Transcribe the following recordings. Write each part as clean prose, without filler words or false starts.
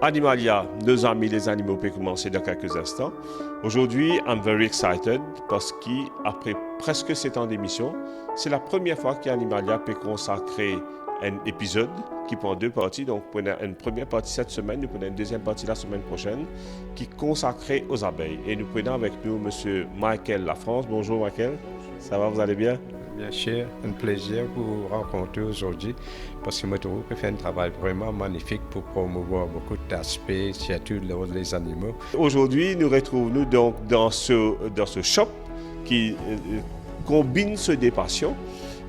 Animalia, nos amis les animaux, peut commencer dans quelques instants. Aujourd'hui, I'm very excited parce qu'après presque 7 ans d'émission, c'est la première fois qu'Animalia peut consacrer un épisode qui prend 2 parties. Donc, on a une première partie cette semaine, nous prenons une deuxième partie la semaine prochaine qui est consacrée aux abeilles. Et nous prenons avec nous M. Michael Lafrance. Bonjour Michael, ça va, vous allez bien? Bien sûr, un plaisir pour vous rencontrer aujourd'hui parce que je trouve que fait un travail vraiment magnifique pour promouvoir beaucoup d'aspects, surtout les animaux. Aujourd'hui, nous retrouvons donc dans ce shop qui combine ces deux passions.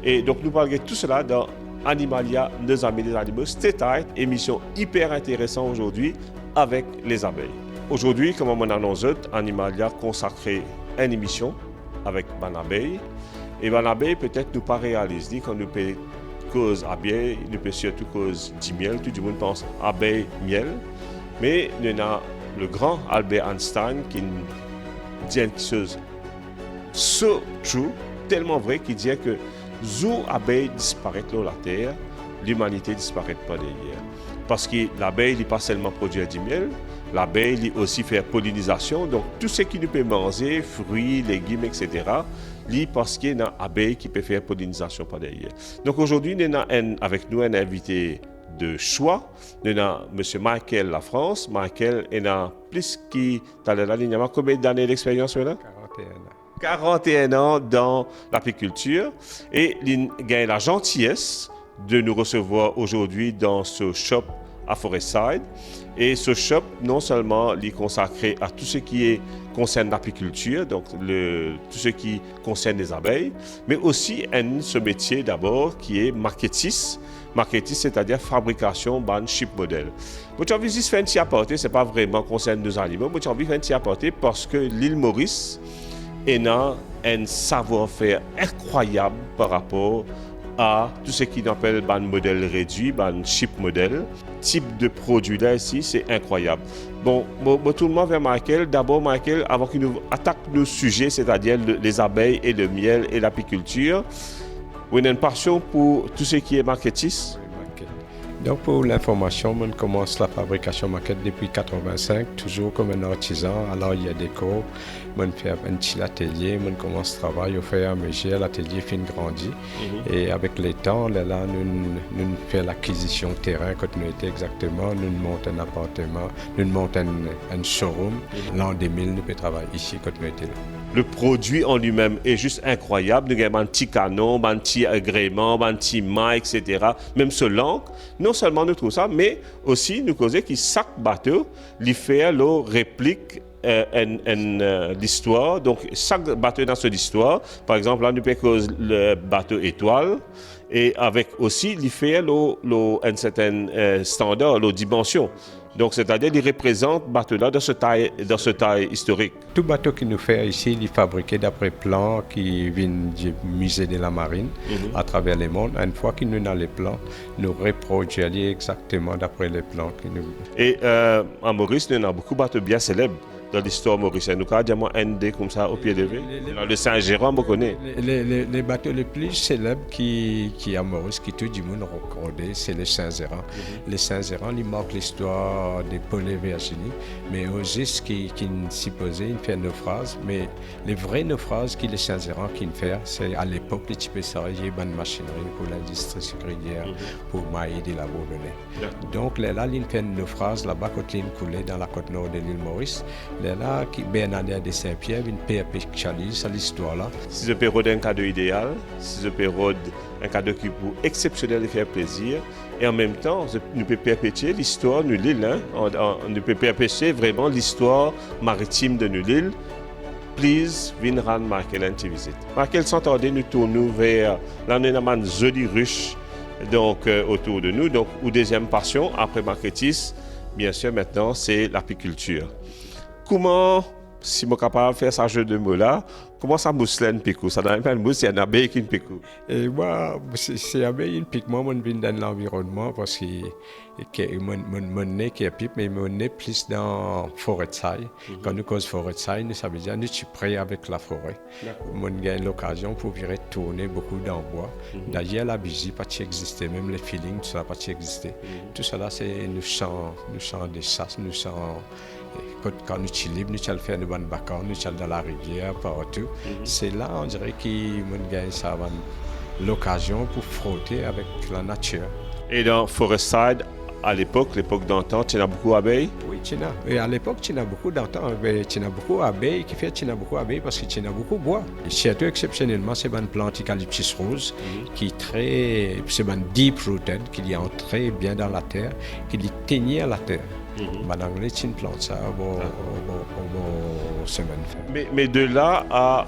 Et donc, nous parlerons de tout cela dans Animalia, nos amis les animaux. Stay tight, émission hyper intéressante aujourd'hui avec les abeilles. Aujourd'hui, comme on annonce, Animalia consacré une émission avec une abeille. Et une abeille peut-être nous pas réaliser quand nous peut cause abeille, nous peut surtout cause du miel. Tout le monde pense abeille, miel. Mais nous avons le grand Albert Einstein qui dit quelque chose so true, tellement vrai, qui dit que zou abeille disparaît de la terre, l'humanité disparaît pas derrière. Parce que l'abeille n'est pas seulement produire du miel, l'abeille aussi fait pollinisation, donc tout ce qui nous peut manger, fruits, légumes, etc., parce qu'il y a une abeille qui peut faire pollinisation par derrière. Donc aujourd'hui, nous avons avec nous un invité de choix. Nous avons M. Michael Lafrance. Michael est plus qui combien d'années d'expérience là? 41 ans. 41 ans dans l'apiculture et il gagne la gentillesse de nous recevoir aujourd'hui dans ce shop à Forestside. Et ce shop, non seulement est consacré à tout ce qui concerne l'apiculture, donc tout ce qui concerne les abeilles, mais aussi ce métier d'abord qui est marketis. Marketis, c'est-à-dire fabrication d'un chip modèle. Moi, j'ai envie de faire un petit apporter, ce n'est pas vraiment concerne nos animaux, mais j'ai envie de faire un petit apporter parce que l'île Maurice a un savoir-faire incroyable par rapport à tout ce qu'on appelle un modèle réduit, un chip modèle. Type de produit là ici, c'est incroyable. Bon, tout le monde vers Michael. D'abord, Michael, avant qu'il nous attaque nos sujets, c'est-à-dire les abeilles et le miel et l'apiculture, vous avez une passion pour tout ce qui est marketing. Donc pour l'information, on commence la fabrication maquette depuis 85, toujours comme un artisan. Alors il y a des cours, on fait un petit atelier, on commence le travail au fur et à mesure, l'atelier fin grandit. Et avec le temps, là, nous faisons l'acquisition de terrain quand nous étions exactement, nous montons un appartement, nous montons un showroom. L'an 2000, nous pouvons travailler ici quand nous étions là. Le produit en lui-même est juste incroyable. Nous avons un petit canon, un petit agrément, un petit mât, etc. Même ce langue, non seulement nous trouvons ça, mais aussi nous causons que chaque bateau lui fait la réplique l'histoire. Donc, chaque bateau dans cette histoire, par exemple, là, nous pouvons le bateau étoile, et avec aussi, il fait un certain standard, la dimension. Donc, c'est-à-dire qu'il représente le bateau-là dans ce taille historique. Tout bateau qui nous fait ici, il est fabriqué d'après plans qui viennent du musée de la marine à travers le monde. Une fois qu'il nous a les plans, nous reproduisons exactement d'après les plans. Et à Maurice, nous avons beaucoup de bateaux bien célèbres dans l'histoire mauricienne. Nous avons un ND comme ça au pied levé. Le Saint-Jérôme, on connaît. Les bateaux les plus célèbres qui à Maurice, qui tout le monde reconnaît, c'est les Saint-Zéran. Les Saint-Zéran, ils marquent l'histoire des poneys Virginie, mais aussi ce qui supposé, il fait naufrage. Mais les vrais naufrages que les Saint-Zéran qui fait, c'est à l'époque, les types de bonne machinerie pour l'industrie sucrière, pour maïs de la Bourdonnais. Donc là, il fait un naufrage là-bas, quand il coulait dans la côte nord de l'île Maurice. Là, qui Bernadette de Saint-Pierre, une perpétualise l'histoire là. Si je peux un cadeau idéal, si je peux un cadeau qui pour exceptionnel et faire plaisir, et en même temps, nous pouvons perpétuer l'histoire de l'île. Nous pouvons perpétuer vraiment l'histoire maritime de l'île. Please, viens Michael and visite. Michael, sans tarder, nous tournons vers l'anonymat joli ruche donc autour de nous. Donc, ou deuxième passion après marketis, bien sûr, maintenant, c'est l'apiculture. Comment, si je suis capable de faire ce jeu de mots-là, comment ça mousse là, une pico? Ça n'a même pas une mousse, il y a une abeille qui une pico. Et moi, c'est abeille une pique. Moi, je viens dans l'environnement parce que mon nez qui est pipe, mais mon nez plus dans la forêt de saille. Quand nous cause forêt de saille, ça veut dire que nous sommes prêts avec la forêt. Moi, j'ai l'occasion pour venir tourner beaucoup dans le bois. D'ailleurs, la busy, pas exister, même les feelings, tout ça, pas exister. Tout cela, c'est nous sent des sas, nous sent. Quand nous sommes libres, nous allons faire de bonnes vacances, nous allons dans la rivière, partout. C'est là, on dirait qu'on gagne ça, l'occasion pour frotter avec la nature. Et dans Forestside, à l'époque d'antan, tu as beaucoup d'abeilles? Oui, tu as. Et à l'époque, tu as beaucoup d'antan, tu as beaucoup d'abeilles, qui fait tu as beaucoup d'abeilles parce que tu as beaucoup de bois. Et surtout, exceptionnellement, c'est une plante eucalyptus rose qui est très, c'est une deep rooted, qui est entrée bien dans la terre, qui est teignée à la terre. En anglais, c'est une plante, ça, Mais de là à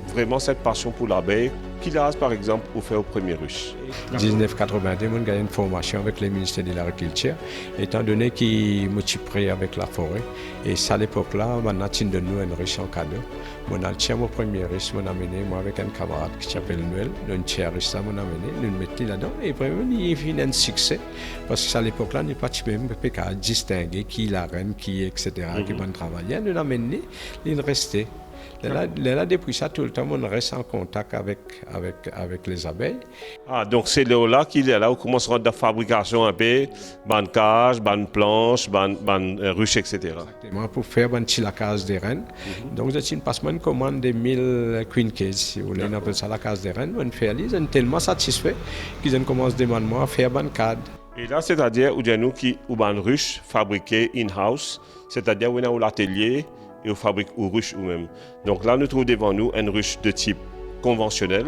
vraiment cette passion pour l'abeille, qui l'a, par exemple, au fait au premier ruche? En 1982, j'ai gagné une formation avec le ministère de l'Agriculture, étant donné qu'il m'occupait avec la forêt. Et à l'époque-là, on a de nous un ruche en cadeau. On a le premier ruche, on a amené, moi avec un camarade qui s'appelle Noël, un tiers ruche, on a amené, nous mettons là-dedans. Et vraiment, il y a eu un succès. Parce qu'à l'époque-là, on n'est pas même à distinguer qui est la reine, qui est, etc., qui va travailler. Nous l'avons amené, il restait. Là, depuis ça, tout le temps, on reste en contact avec les abeilles. Ah, donc c'est là qu'il est là où commence la fabrication un peu, ban cage, ban planche, ban ruche, etc. Exactement, pour faire la case des reines. Donc, c'est une passement une commande de 1000 queen cases, si vous voulez, on appelle ça la case des reines. On fait, ils sont tellement satisfaits qu'ils ont commencé à faire ban cadre. Et là, c'est-à-dire, où nous qui ou ban ruche fabriquée in-house, c'est-à-dire où on a l'atelier et on fabrique aux ruches ou même. Donc là, nous trouvons devant nous une ruche de type conventionnel.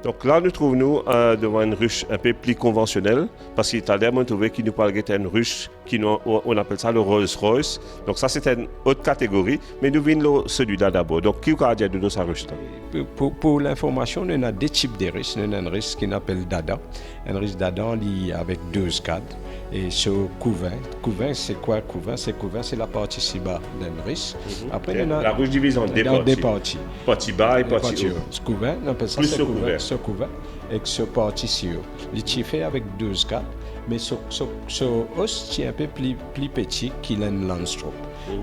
Donc là, nous trouvons devant une ruche un peu plus conventionnelle, parce qu'il est à l'air, on trouvait qu'il nous parlait d'une ruche on appelle ça le Rolls-Royce. Donc ça, c'est une autre catégorie, mais nous venons celui-là d'abord. Donc, qui a dit de nous sa ruche là? Pour l'information, on a deux types de ruches. On a une ruche qu'on appelle Dada. Une ruche Dada avec 12 cadres. Et ce couvain, c'est quoi couvain? C'est la partie si bas d'une ruche. Après, on a la ruche divise en deux parties. Partie bas et partie haut. Ce couvain, on appelle ça ce couvain. Et ce partie si haut. Il est fait avec 12 cadres. Mais ce os est un peu plus petit qu'il a une Landstrop.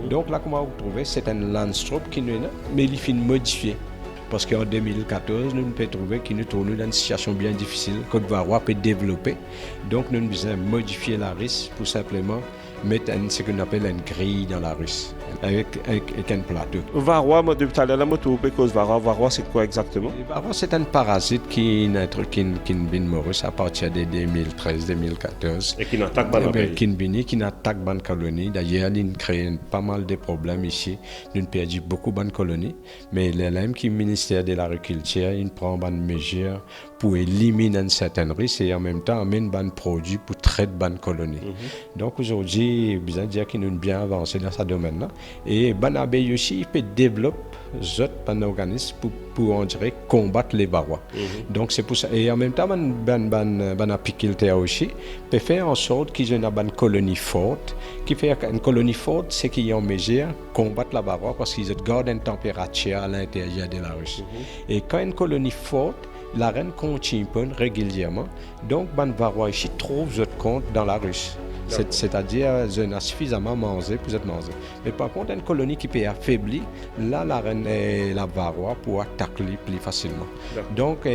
Donc là, comment vous trouvez, c'est un Landstrop qui n'est là, mais il est modifié. Parce qu'en 2014, nous pouvons trouver qu'il nous trouve dans une situation bien difficile, Côte d'Ivoire peut développer. Donc nous devons modifier la ruche pour simplement mettre ce qu'on appelle une grille dans la ruche, avec un plateau. Varroa, moi, depuis tout à l'heure, je me pose Varroa, c'est quoi exactement? Varroa, c'est un parasite qui vient mourir à partir de 2013-2014. Et qui n'attaque pas qui n'attaque pas de colonies. D'ailleurs, il crée pas mal de problèmes ici. Nous avons perdu beaucoup de colonies. Mais l'élève qui est le ministère de l'Agriculture, il prend des mesures pour éliminer certaines risques et en même temps amène des produits pour traiter des colonies. Donc aujourd'hui, il besoin de dire qu'il nous bien avancé dans ce domaine-là. Et les abeilles aussi, il peut développer un organisme pour on dirait, combattre les varrois. Donc c'est pour ça. Et en même temps, les apiculteurs aussi peut faire en sorte qu'ils aient une colonie forte. Qui fait une colonie forte, c'est qu'ils ont mesure combattre la varroa parce qu'ils gardent une température à l'intérieur de la ruche. Et quand une colonie forte, la reine continue régulièrement. Donc, les varrois ici trouvent votre compte dans la ruche. C'est-à-dire, ils ont suffisamment mangé pour être mangé. Mais par contre, une colonie qui peut affaiblir, là, la reine et la varroa pour attaquer plus facilement. Donc,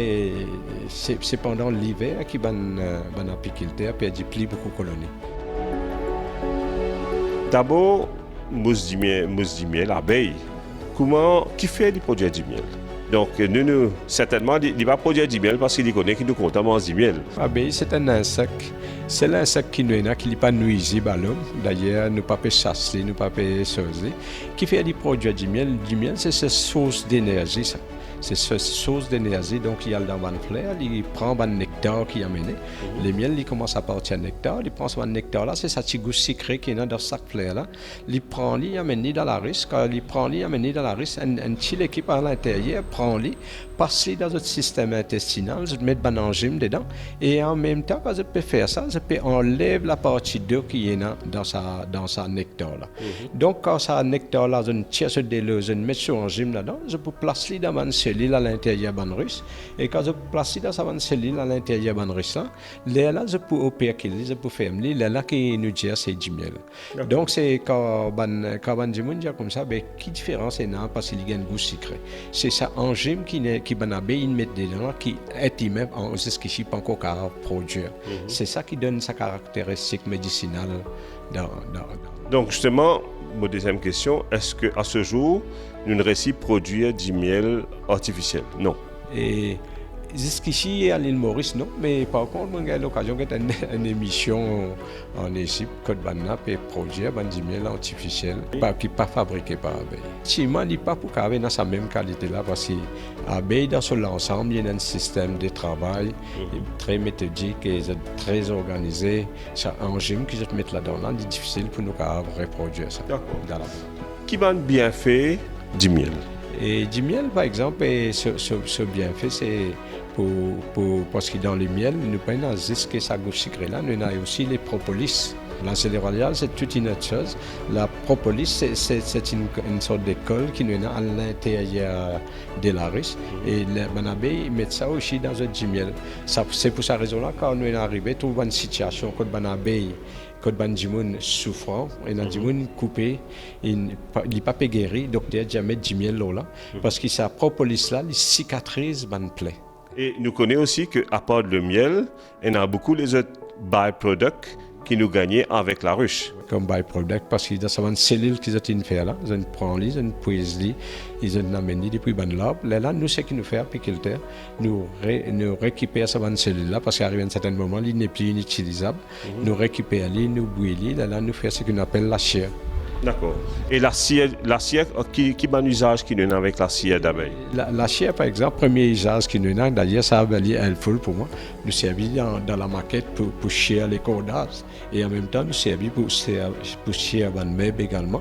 c'est pendant l'hiver que les apiculteurs perdent plus beaucoup de colonies. D'abord, mousse du miel, l'abeille. Qui fait du produit du miel? Donc, nous, certainement, il va produire du miel parce qu'il connaît qu'il nous compte du miel. L'abeille, c'est un insecte. C'est l'insecte qui n'est pas nuisible à l'homme. D'ailleurs, nous ne pouvons pas chasser, nous ne pouvons pas saucer. Qui fait du produit du miel? Du miel, c'est cette source d'énergie. c'est source d'énergie. Donc il y a dans une fleur, il prend un nectar qui est amené. Les miels, il commence à partir du nectar, il prend ce nectar là, c'est ça petit goût sucré qui est dans chaque fleur là. Il prend, il amène dans la ruche, quand il prend, il amène dans la ruche, une petite équipe à l'intérieur, prend, passe dans notre système intestinal, je mets un enzyme dedans, et en même temps, quand je peux faire ça, je peux enlever la partie d'eau qui est dans sa nectar là. Donc quand ça nectar là, je tire ce délai, je mets ce enzyme là-dedans, je peux placer dans une cellule à l'intérieur de la ruche, et quand je place dans une cellule à l'intérieur de la ruche là, je peux opérer, je peux faire, là qui nous dit c'est du miel. Donc c'est quand on dit comme ça, ben qui différence est là parce qu'il y a un goût sucré. C'est ça enzyme qui van abeille met dedans qui est même en jusqu'ici pas encore capable de produire. C'est ça qui donne sa caractéristique médicinale Donc justement, ma deuxième question, est-ce qu'à ce jour, nous ne réussissons pas produire du miel artificiel? Non. Et jusqu'ici, à l'île Maurice, non. Mais par contre, j'ai l'occasion de faire une émission en Égypte, Côte Banna, pour produire du miel artificiel, qui n'est pas fabriqué par abeille. Chiment n'est pas pour qu'abeille dans sa même qualité-là, parce que l'abeille, dans son ensemble, il y a un système de travail très méthodique et très organisé. C'est un enzyme qui se met là-dedans, c'est difficile pour nous de reproduire ça. D'accord. Qui va bien fait du miel? Et du miel, par exemple, ce bienfait, c'est parce que dans le miel, nous prenons juste que ça goût sucré là, nous avons aussi les propolis. L'acide royal, c'est toute une autre chose. La propolis, c'est une sorte de colle qui nous est à l'intérieur de la ruche. Et les abeilles mettent ça aussi dans du miel. C'est pour cette raison-là, quand nous sommes arrivés, nous avons une situation quand les abeilles, quand les gens souffrant, et les gens coupés, ils ne pas guéri, donc il y a jamais du miel là. Parce que sa propolis là, il cicatrise les plaies. Et nous connaissons aussi qu'à part le miel, il y a beaucoup les autres byproducts qui nous gagnent avec la ruche. Comme byproduct, parce qu'il y a une cellule qui est fait là, ils prennent, ils puisent, ils amènent depuis ban l'arbre. Là, nous, ce qui nous fait apiculteur, nous récupérons cette cellule là, parce qu'à un certain moment, il n'est plus inutilisable. Nous récupérons, nous bouillons, là, nous faisons ce qu'on appelle la chair. D'accord. Et la cire, qui est un usage qui nous a avec la cire d'abeille? La chair, par exemple, premier usage qui nous a, d'ailleurs, ça a été helpful pour moi. Nous servons dans la maquette pour chier les cordages. Et en même temps, nous servons pour chier les meubles également.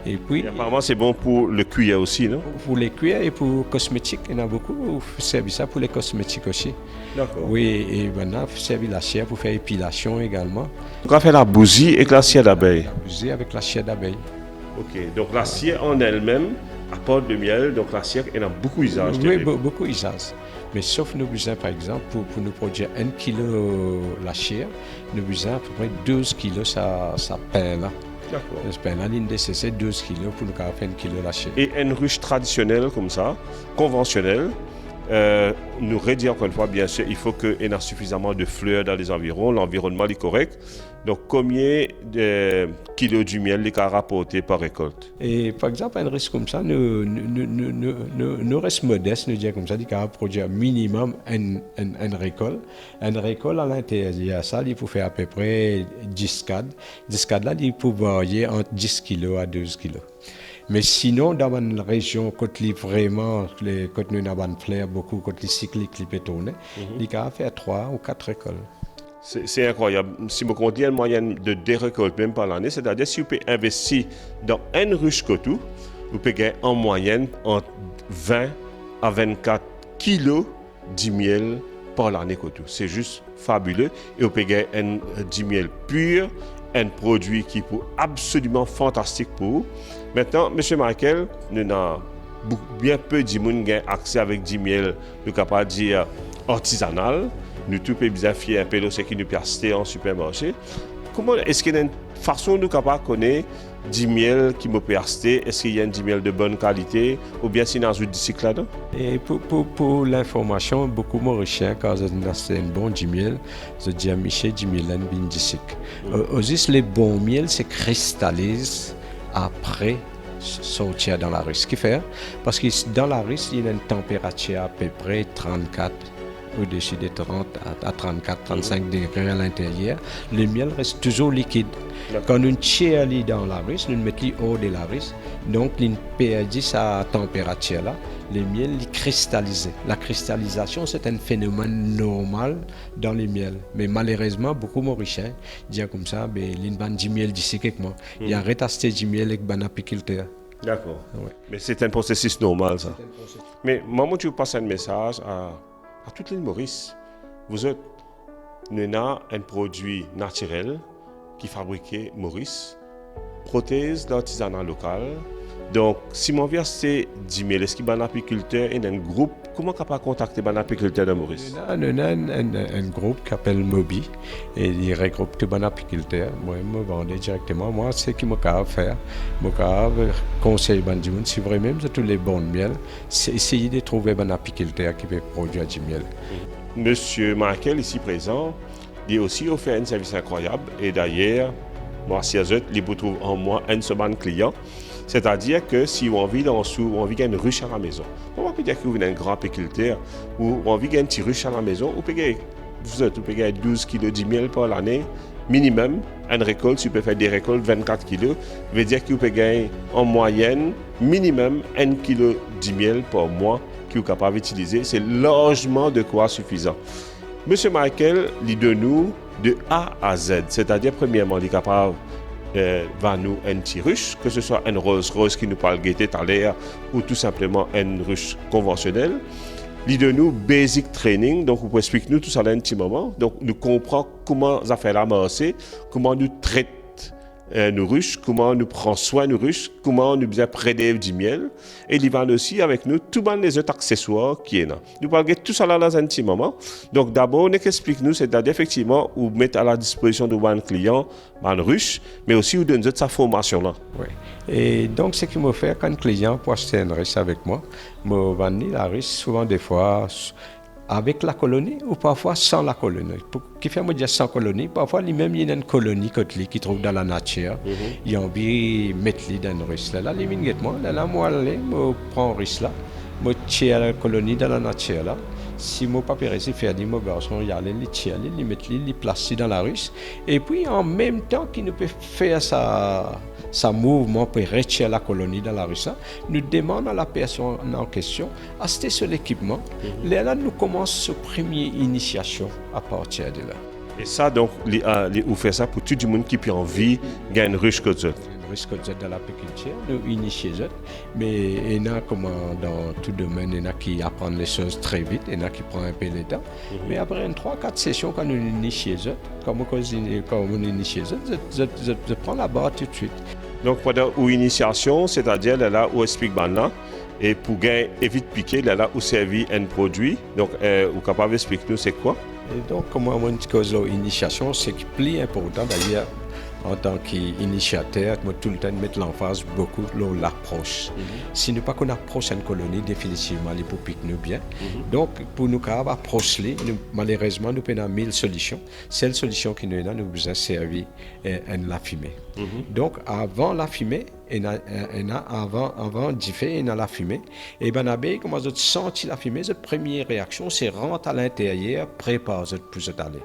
Et puis, apparemment, c'est bon pour le cuir aussi, non? Pour les cuirs et pour cosmétiques. Il y en a beaucoup qui servent ça pour les cosmétiques aussi. D'accord. Oui, et maintenant, vous servez la chair pour faire épilation également. On va faire la bougie avec la cire d'abeille. La bougie avec la chair d'abeille. Ok, donc la cire en elle-même apporte le miel, donc la cire, elle a beaucoup d'usages. Oui, beaucoup d'usages. Mais sauf nous besoin, par exemple, pour nous produire 1 kilo la chair, nous besoin à peu près 12 kilos ça pain là. D'accord. Le pain là, c'est 12 kilos pour nous faire 1 kilo la chair. Et une ruche traditionnelle comme ça, conventionnelle, nous redit encore une fois, bien sûr, il faut qu'il y ait suffisamment de fleurs dans les environs, l'environnement est correct. Donc, combien de kilos du miel est rapporté par récolte? Et par exemple, un risque comme ça, nous restons modestes, nous disons comme ça, il faut produire minimum une récolte. Une récolte à l'intérieur, ça, il faut faire à peu près 10 cadres. 10 cadres là, il faut varier entre 10 kg à 12 kg. Mais sinon, dans une région, quand vraiment, quand nous avons fleurs beaucoup, quand les cycles qui tournent, il faut faire 3 ou 4 récoltes. C'est incroyable. Si vous comptez une moyenne de 2 récoltes même par l'année, c'est-à-dire si vous pouvez investir dans une ruche cotou, vous pouvez gagner en moyenne entre 20 à 24 kilos de miel par l'année cotou. C'est juste fabuleux. Et vous pouvez gagner du miel pur, un produit qui est absolument fantastique pour vous. Maintenant, M. Michael, nous avons bien peu de gens qui ont accès avec du miel, nous capable de dire artisanal. Nous tous bien fiers un peu de ce qui nous peut acheter en supermarché. Comment est-ce qu'il y a une façon de capable connaître du miel qui me peut acheter? Est-ce qu'il y a du miel de bonne qualité ou bien si dans un cycle là-dedans? Et pour l'information, beaucoup de Mauriciens, quand ils achètent un bon du miel, je dis à Michel du miel bin du cycle. Aussi, les bons miel se cristallisent après sortir dans la ruche. Ce qui fait, parce que dans la ruche, il y a une température à peu près 34 au-dessus des 30 à 34, 35 degrés à l'intérieur, le miel reste toujours liquide. Quand nous tirons dans la ruche, nous mettons hors de la ruche, donc nous perdons sa température-là, le miel est cristallisé. La cristallisation, c'est un phénomène normal dans le miel. Mais malheureusement, beaucoup de Mauriciens disent comme ça, ils vendent du miel d'ici quelques mois. Il y a resté du miel avec les apiculteurs. D'accord. Ouais. Mais c'est un processus normal, ça. Mais moi, je passe un message à toute l'île Maurice. Vous êtes, nous avons un produit naturel qui est fabriqué Maurice, prothèse d'artisanat local. Donc, si mon viens c'est 10 000, est-ce qu'il y a un apiculteur et un groupe, comment on peut contacter un apiculteur de Maurice? Nous avons un groupe qui s'appelle Mobi et il regroupe tous les apiculteurs. Moi, je me vends directement. Moi, c'est ce que je peux faire. Je peux conseiller les gens, si vraiment c'est tous les bons miel, c'est essayer de trouver un apiculteur qui peut produire du miel. Monsieur Michael, ici présent, il a aussi offert un service incroyable. Et d'ailleurs, moi, si il vous trouve en moi un seul client. C'est-à-dire que si on vit dans on vit une ruche à la maison, on peut dire que vous êtes un grand apiculteur ou on vit une petite ruche à la maison, vous payez 12 kg de miel par l'année, minimum, une récolte, si vous pouvez faire des récoltes 24 kg, veut dire que vous payez en moyenne, minimum, 1 kg de miel par mois que vous êtes capable d'utiliser. C'est largement de quoi suffisant. Monsieur Michael, il donne nous de A à Z, c'est-à-dire premièrement, il est capable va nous un petit ruche, que ce soit une rose qui nous parle gaieté tout à l'heure ou tout simplement une ruche conventionnelle. L'idée de nous basic training, donc vous pouvez expliquer nous tout ça là un petit moment. Donc nous comprenons comment ça fait la marcher, comment nous traite nos ruches, comment nous prend soin de nos ruches, comment nous bien prélève du miel. Et il va aussi avec nous tous les autres accessoires qui est là. Nous parlons de tout ça là dans un petit moment. Donc d'abord, on explique-nous, c'est-à-dire effectivement, vous mettez à la disposition de un client, une ruche, mais aussi vous donnez sa formation là. Oui. Et donc, ce qui me fait quand un client peut acheter une ruche avec moi, je vends la ruche souvent des fois avec la colonie ou parfois sans la colonie. Pour qui fait me dire sans colonie, parfois lui-même il y a une colonie qui trouve dans la nature. Il a envie de mettre dans une ruche. Là, immédiatement, là, moi, je prends une ruche là, je tire la colonie dans la nature là. Si mon papa réussit à faire des garçons, il y a les tirer, les mettre, les placer dans la ruche. Et puis en même temps qu'il ne peut faire sa mouvement pour retirer la colonie dans la ruche, nous demandons à la personne en question d'acheter sur l'équipement. Là, nous commençons cette première initiation à partir de là. Et ça, donc, vous faites ça pour tout le monde qui a envie de gagner une ruche comme ça. Risque de l'apiculture, nous initier, mais il y a comme dans tout domaine, il y a qui apprennent les choses très vite, il y a qui prennent un peu de temps. Mais après 3-4 sessions, quand nous initions, comme on initie, je prends la barre tout de suite. Donc pendant l'initiation, c'est-à-dire là où explique maintenant, et pour gagner évite piquer là où servir un produit, donc vous capable d'expliquer nous c'est quoi? Et donc comment on dit que l'initiation, c'est plus important d'ailleurs. En tant qu'initiateur, moi tout le temps mettre l'emphase beaucoup sur l'approche. Si nous pas qu'on approche une colonie, définitivement, les pour piquer nous bien. Donc, pour nous approcher, malheureusement, nous avons 1000 solutions. Celle solution qui nous a, nous besoin servir la fumée. Donc, avant la fumée, avant d'y faire, il y a la fumée. Et bien, comment vous sentez la fumée, cette première réaction, c'est rentrer à l'intérieur, prépare pour vous aller.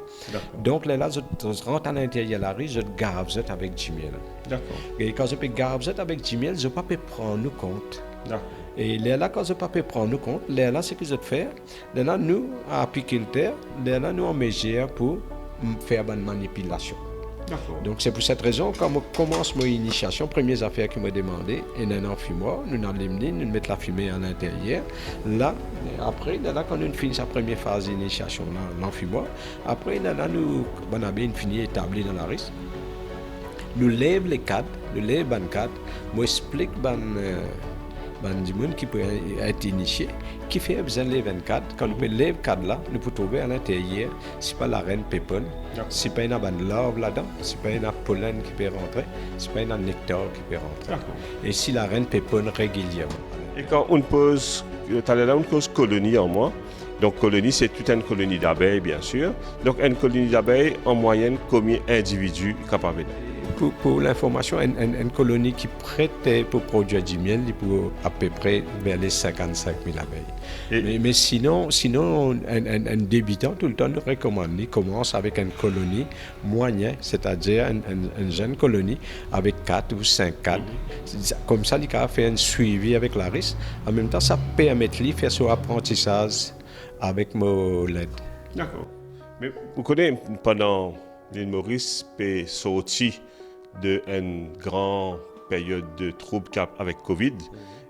Donc, là, je rentre à l'intérieur de la rue, je garde avec du miel. D'accord. Et quand je peux garder avec du miel, je ne peux pas prendre compte. D'accord. Et là, quand je ne peux pas prendre compte, là, ce que je fais, là, nous, apiculteurs, là, nous, on mesure pour faire une manipulation. D'accord. Donc c'est pour cette raison, quand je commence mon initiation, première affaire que me demandé, il y a un enfumoir, nous nous mettons la fumée à l'intérieur. Là, après, là, quand nous finissons la première phase d'initiation, l'enfumoir, après, là, nous avons une fini établie dans la risque. Nous lèvons les cadres, nous lèvons les cadres, moi explique du monde qui peut être initié, qui fait besoin de lever 24. Quand nous pouvons lever 4 là, nous pouvons trouver à l'intérieur, ce n'est pas la reine pépone, ce n'est pas une larve là-dedans, ce n'est pas une pollen qui peut rentrer, ce n'est pas un nectar qui peut rentrer. Et si la reine pépone régulièrement. Et quand on pose, tu as là une cause colonie en moi. Donc colonie, c'est toute une colonie d'abeilles, bien sûr. Donc une colonie d'abeilles, en moyenne, combien d'individus capables? pour l'information, une colonie qui prêtait pour produire du miel, il pour à peu près vers les 55 000 abeilles. Mais sinon un débutant, tout le temps, nous recommande, il commence avec une colonie moyenne, c'est-à-dire une jeune colonie avec 4 ou 5 cadres. Comme ça, il a fait un suivi avec la risque. En même temps, ça permet de faire son apprentissage avec l'aide. D'accord. Mais vous connaissez, pendant l'île Maurice, est sorti d'une grande période de troubles avec Covid.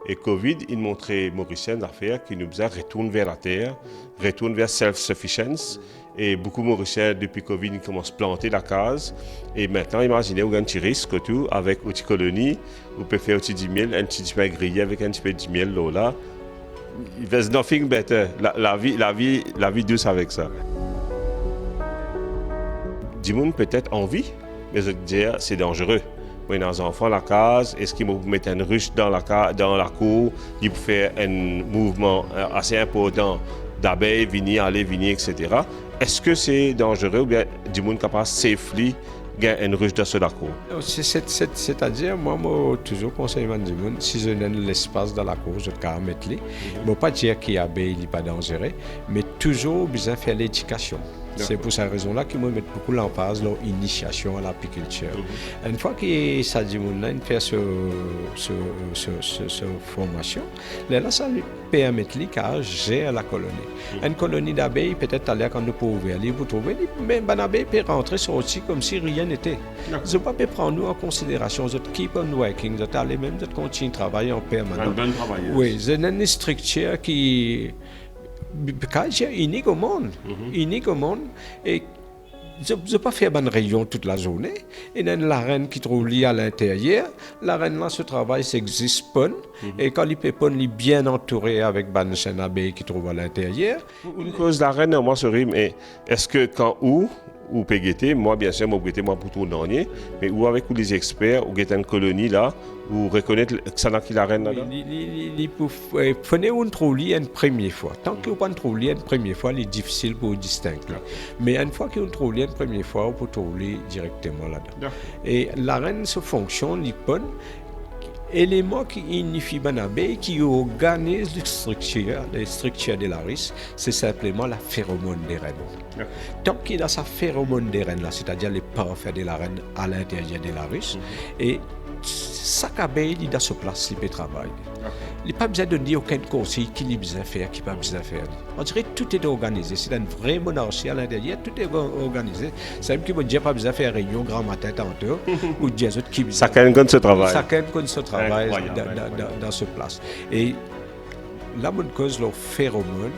Et Covid, il montrait Mauriciens d'affaires qui nous faisaient retourner vers la terre, retourner vers self-sufficiency. Et beaucoup de Mauriciens, depuis Covid, ils commencent à planter la case. Et maintenant, imaginez, vous avez un petit risque tout, avec une petite colonie, vous pouvez faire un petit miel, un petit pain grillé avec un petit peu de miel là. There's nothing better. La vie douce avec ça. Du monde peut-être envie, mais je veux dire, c'est dangereux. Moi, dans un enfant, la case, est-ce qu'il vous mettre une ruche dans la cour, il peut faire un mouvement assez important d'abeilles, venir, aller, venir, etc. Est-ce que c'est dangereux ou bien du monde capable safely gagner une ruche dans la cour? C'est-à-dire, moi, toujours conseille du monde, si je donne l'espace dans la cour, je peux mettre les. Je ne pas dire qu'il y a abeilles, il n'est pas dangereux, mais toujours besoin de faire l'éducation. C'est pour cette raison-là qu'ils me mettent beaucoup l'emphase leur initiation à l'apiculture. Une fois que ça dit qu'il fait cette formation, là, ça lui permet de gérer la colonie. Une colonie d'abeilles, peut-être à l'air quand nous pouvons ouvrir, vous trouvez, mais une abeille peut rentrer sortir comme si rien n'était. Vous ne pouvez pas prendre nous en considération, vous keep on working, vous allez même continuer de travailler en permanence. Oui, c'est une structure qui unique au monde, et je ne peux pas faire une réunion toute la journée. Il y a la reine qui trouve liée à l'intérieur. La reine là, ce travail s'existe pas. Et quand il peut pas, il est bien entouré avec une abeille qui trouve à l'intérieur. Une cause la reine, moi, ce rime, est-ce que quand ou Pégueté, moi bien sûr, moi pour tout dernier, mais ou avec les experts, ou une colonie là, ou reconnaître que ça n'a qui la reine là. Prenez une trouve une première fois. Tant que vous ne trouvez une première fois, il est difficile pour distinguer. Mais une fois que vous trouvez une première fois, vous pouvez trouver directement là-dedans. Et la reine se fonctionne, il peut. Élément qui unifie une abeille, qui organise les structures de la rice, c'est simplement la phéromone des reines. Tant qu'il a sa phéromone des reines, c'est-à-dire les parfums de la reine à l'intérieur de la rice, et chaque abeille, il a sa place, il peut travailler. Il n'y a pas besoin de dire aucun conseil qu'il a besoin de faire, qu'il n'a pas besoin de faire. On dirait que tout est organisé. C'est une vraie monarchie à l'intérieur, tout est organisé. C'est même qu'il ne dit pas besoin de faire réunion grand matin tantôt, ou dire autres qui besoin. Chacun connaît ce travail. Chacun connaît ce travail dans ce place. Et là, mon cause leur phéromone,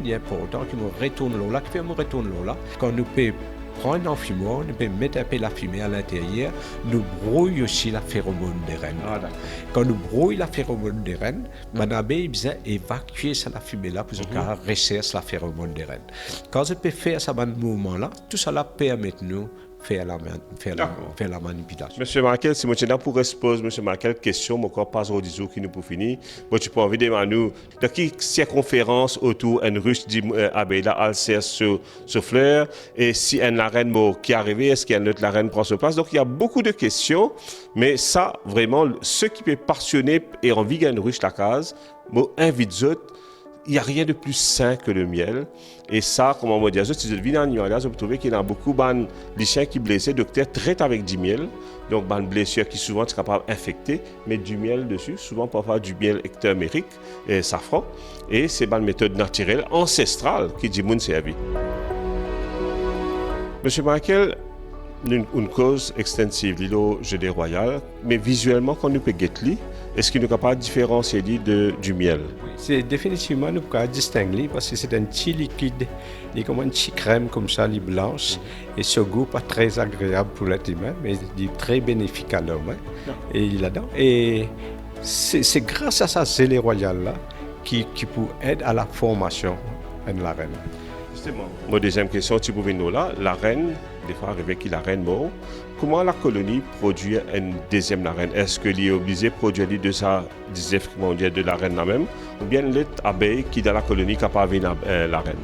il est important qu'il me retourne là, qu'il me retourne là, quand nous peut prendre un fumoir, nous peut mettre un peu la fumée à l'intérieur, nous brouille aussi la phéromone des reines. Quand nous brouille la phéromone des reines, mon abeille besoin évacuer la fumée là pour que recherche la phéromone des reines. Quand je peux faire ce mouvement là, tout ça permet nous faire la manipulation. Monsieur Markel, si je pourrais poser Monsieur Markel question, mais encore pas au discours qui nous pour finir. Moi, tu peux envie de nous dans quelle circonférence autour d'une ruche d'abeilles là, Alcère sur fleur, et si une reine qui est arrivée, est-ce qu'il y a une autre reine prend sa place? Donc il y a beaucoup de questions, mais ça vraiment, ceux qui peuvent passionner et envie d'une ruche la case, moi invite eux. Il n'y a rien de plus sain que le miel. Et ça, comment on dit, si je vis dans l'animal, je peux trouver qu'il y a beaucoup de chiens qui blessés. Le docteur traite avec du miel. Donc, une blessure qui souvent est capable d'infecter, met du miel dessus, souvent parfois du miel ectomérique et safran. Et c'est une méthode naturelle, ancestrale, qui dit moun servi. Monsieur Michael, une cause extensive, l'îlot gelé royal, mais visuellement, quand nous peut guetter, est-ce qu'il nous capable de différencier du miel? C'est définitivement nous pouvons distinguer parce que c'est un petit liquide, il est comme une petite crème comme ça, il est blanche, et ce goût pas très agréable pour l'être humain, mais il est très bénéfique à l'homme. Et là-dedans, et c'est grâce à ça gelé royal là qui peut aider à la formation de la reine. Justement, ma deuxième question, tu pouvais nous là, la reine, des fois arrivé qu'il la reine mort. Comment la colonie produit une deuxième reine? Est-ce qu'il est obligé de produire de sa diversification de la reine là-même? Ou bien l'autre abeille qui dans la colonie capable de la reine?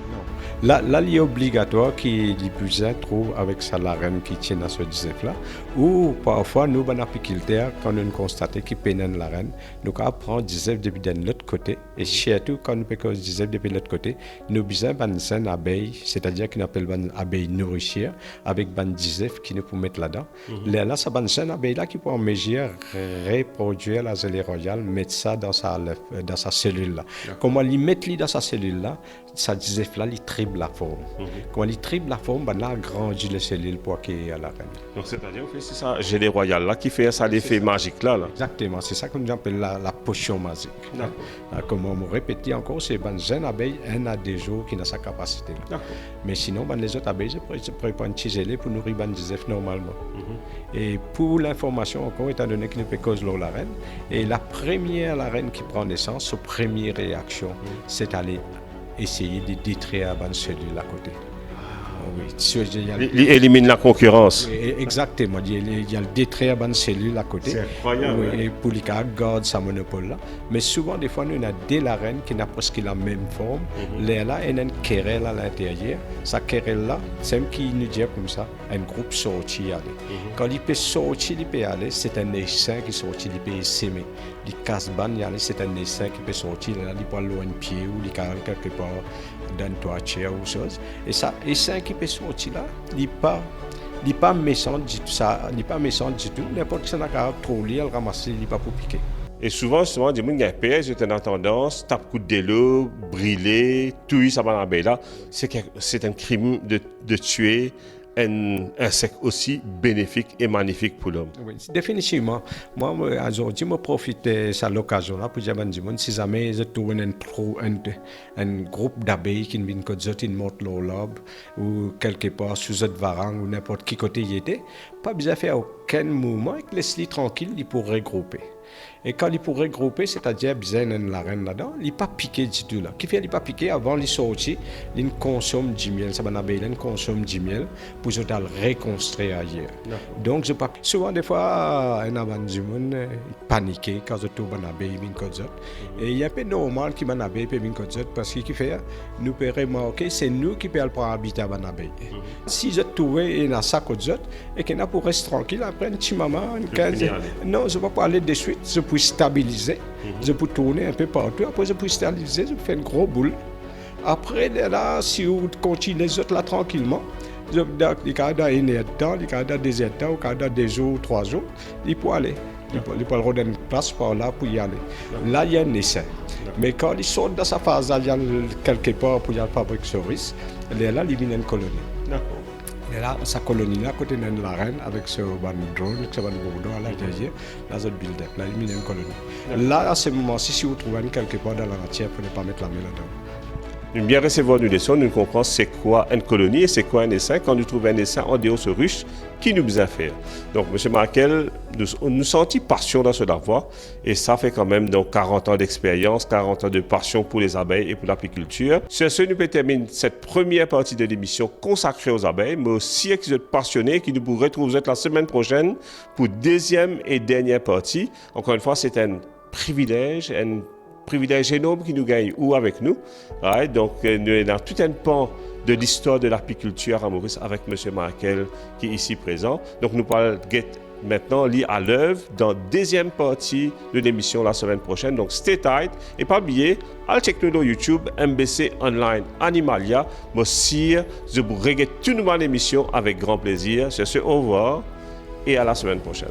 Là, il est obligatoire qu'il puisse trouve avec ça la reine qui tient à ce disef là. Ou parfois, nous, les apiculteurs, quand nous constatons qu'il pénètre la reine, nous prendre disef depuis de l'autre côté. Et surtout, quand nous prenons disef depuis l'autre côté, nous besoin d'une abeille, c'est-à-dire qu'on appelle une abeille nourricière, avec une disef qui nous peut mettre là-dedans. Là, c'est une abeille là qui peut en mesure reproduire la gelée royale, mettre ça dans sa cellule là. Comment lui mettre dans sa cellule là, ça disef là, il triple la forme. Quand il triple la forme, ben là, agrandit les cellules pour qu'il y ait à la reine. Donc, c'est-à-dire que c'est ça, gelée royale là, qui fait ça l'effet magique là. Exactement, c'est ça qu'on appelle la potion magique. Comme on me répète encore, c'est une abeille, un a des jours qui a sa capacité là. Mais sinon, ben, les autres abeilles, je prépare une gelée pour nourrir ben disef normalement. Et pour l'information encore, étant donné qu'il ne peut cause la reine, et la reine qui prend naissance, sa première réaction, c'est aller essayer de détruire la cellule à côté. Oui, il élimine la concurrence. Exactement, il y a le détruire la cellule à côté. C'est incroyable. Oui, et pour les cas, garde sa monopole là. Mais souvent, des fois, nous avons des reines qui n'ont presque la même forme. Là, il y a une querelle à l'intérieur. Sa querelle là, c'est qui nous dit comme ça, un groupe sorti aller. Quand il peut sortir, il peut aller, c'est un essaim qui sortit, il peut s'aimer. Les casse-ban, c'est un essaim qui peut sortir, là, il peut aller un pied ou il peut aller quelque part dans une toiture ou chose. Et ça, essaim qui peut sortir là, il n'est pas méchant du tout. Ça, il n'est pas méchant du tout. N'importe qui s'en a trop lié, le ramasser, il n'est pas pour piquer. Et souvent, des gens qui ont un piège, ils ont tendance, tape coup de l'eau, brûler, tout ça dans la baie là. C'est un crime de tuer un insecte aussi bénéfique et magnifique pour l'homme. Oui, définitivement. Moi, aujourd'hui, je profite de cette occasion-là pour dire si jamais je trouve un groupe d'abeilles qui viennent de monter leur lobe ou quelque part sous une varangue ou n'importe qui côté il était, pas besoin de faire aucun mouvement, laisse-les tranquille, ils pourraient regrouper. Et quand il pourrait regrouper, c'est-à-dire besoin de la reine là-dedans, il n'est pas piqué du tout là. Qui fait il n'est pas piqué avant de sortir, il consomme du miel, ça va n'abeille, il consomme du miel pour se reconstruire ailleurs. Donc je pas souvent des fois un avant du monde paniqué quand je trouve un abeille bin kodzot. Et il y a un peu normal qui m'en abeille bin kodzot parce qu'il fait nous peut remarquer c'est nous qui peut prendre habiter à abeille. Si je trouve un sac kodzot et qu'il n'a pour rester tranquille après un petit moment, une 15 non, je ne vais pas aller de suite. Je peux stabiliser, je peux tourner un peu partout, après je peux stabiliser, je fais une grosse boule. Après, là, si vous continuez les autres là tranquillement, il y a dans une heure de temps, il y a dans 2 heures de temps, il y a dans 2 jours, 3 jours, il peut aller. Il peut aller une place par là pour y aller. Là, il y a un essai. Mais quand il sort de sa phase, il y a quelque part pour y aller fabriquer ce risque, là, il vient une colonie. Et là, sa colonie là, côté de la reine, avec ce drone, ce bourdon à l'intérieur, là, c'est build-up, là, il y a une colonie. Là, à ce moment-ci, si vous trouvez quelque part dans la matière, il ne faut pas mettre la main là-dedans. Une bien recevoir une leçon, nous comprenons c'est quoi une colonie et c'est quoi un essaim. Quand nous trouvons un essaim en dehors de ce ruche, qui nous besoin faire. Donc, M. Markel, nous sentons passion dans ce lavoir et ça fait quand même donc 40 ans d'expérience, 40 ans de passion pour les abeilles et pour l'apiculture. Sur ce, nous peut terminer cette première partie de l'émission consacrée aux abeilles, mais aussi à qui êtes passionnés, qui nous pourrez retrouver la semaine prochaine pour deuxième et dernière partie. Encore une fois, c'est un privilège énorme qui nous gagne ou avec nous. Right? Donc, nous sommes dans tout un pan de l'histoire de l'apiculture à Maurice avec M. Markel qui est ici présent. Donc, nous parlons maintenant lié à l'œuvre dans la deuxième partie de l'émission la semaine prochaine. Donc, stay tight et pas oublier, allez checker nos YouTube, MBC Online Animalia. Moi aussi, je vous regarde toute nouvelle émission avec grand plaisir. Sur ce, au revoir et à la semaine prochaine.